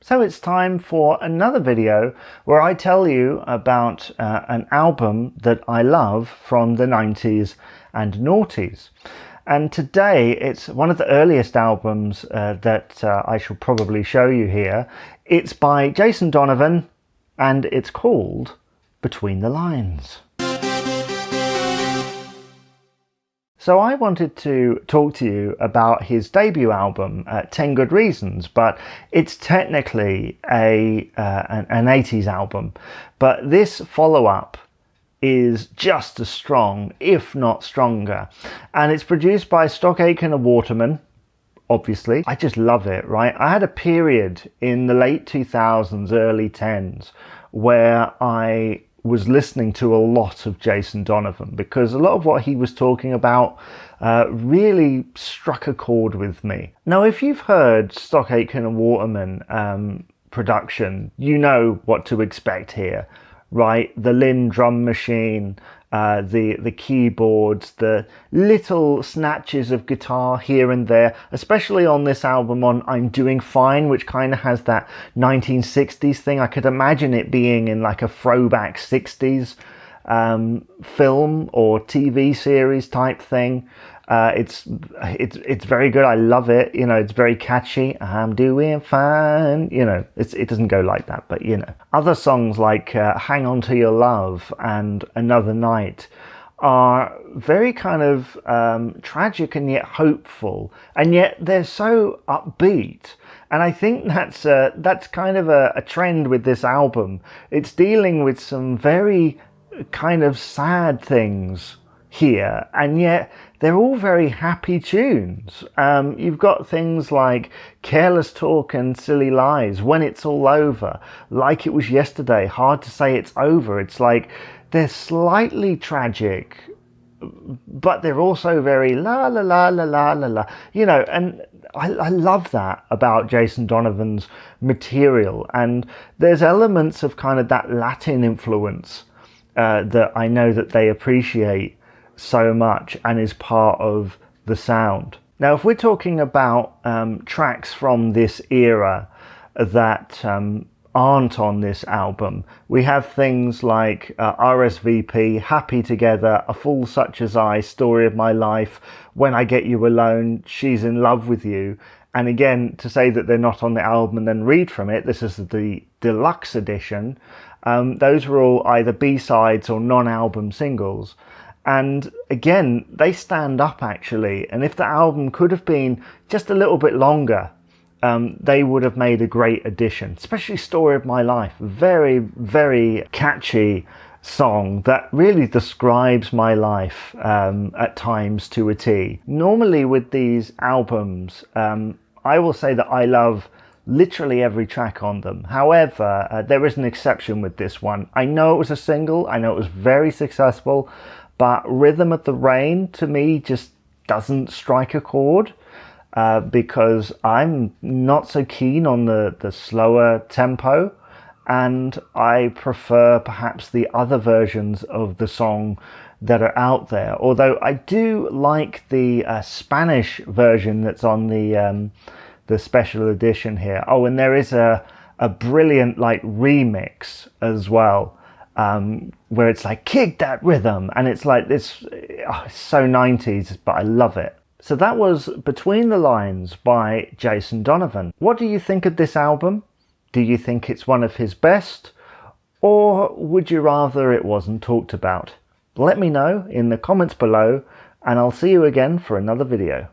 So it's time for another video where I tell you about an album that I love from the 90s and noughties. And today it's one of the earliest albums that I shall probably show you here. It's by Jason Donovan and it's called Between the Lines. So I wanted to talk to you about his debut album, 10 Good Reasons, but it's technically an 80s album. But this follow-up is just as strong, if not stronger. And it's produced by Stock Aitken and Waterman, obviously. I just love it, right? I had a period in the late 2000s, early 10s, where I was listening to a lot of Jason Donovan because a lot of what he was talking about really struck a chord with me. Now, if you've heard Stock Aitken and Waterman production, you know what to expect here, right? The Linn drum machine, the keyboards, the little snatches of guitar here and there, especially on this album on I'm Doing Fine, which kind of has that 1960s thing. I could imagine it being in like a throwback 60s film or TV series type thing. It's very good. I love it. You know, it's very catchy. I'm doing fine. You know, it doesn't go like that, but you know, other songs like Hang On To Your Love and Another Night are very kind of tragic and yet hopeful, and yet they're so upbeat. And I think that's kind of a trend with this album. It's dealing with some very kind of sad things here, and yet they're all very happy tunes. You've got things like Careless Talk and Silly Lies, When It's All Over, Like It Was Yesterday, Hard to Say It's Over. It's like they're slightly tragic, but they're also very la la la la la la la, you know. And I love that about Jason Donovan's material. And there's elements of kind of that Latin influence that I know that they appreciate so much and is part of the sound. Now, if we're talking about tracks from this era that aren't on this album, we have things like RSVP, Happy Together, A Fool Such As I, Story of My Life, When I Get You Alone, She's in Love With You. And again, to say that they're not on the album and then read from it, this is the deluxe edition. Those were all either B-sides or non-album singles. And again, they stand up actually. And if the album could have been just a little bit longer, they would have made a great addition, especially Story of My Life. Very, very catchy song that really describes my life at times to a T. Normally with these albums, I will say that I love literally every track on them. However, there is an exception with this one. I know it was a single, I know it was very successful, but Rhythm of the Rain to me just doesn't strike a chord because I'm not so keen on the slower tempo, and I prefer perhaps the other versions of the song that are out there. Although I do like the Spanish version that's on the special edition here. Oh, and there is a brilliant like remix as well, where it's like kick that rhythm, and it's like this, it's so 90s, but I love it. So that was Between the Lines by Jason Donovan. What do you think of this album? Do you think it's one of his best, or would you rather it wasn't talked about? Let me know in the comments below, and I'll see you again for another video.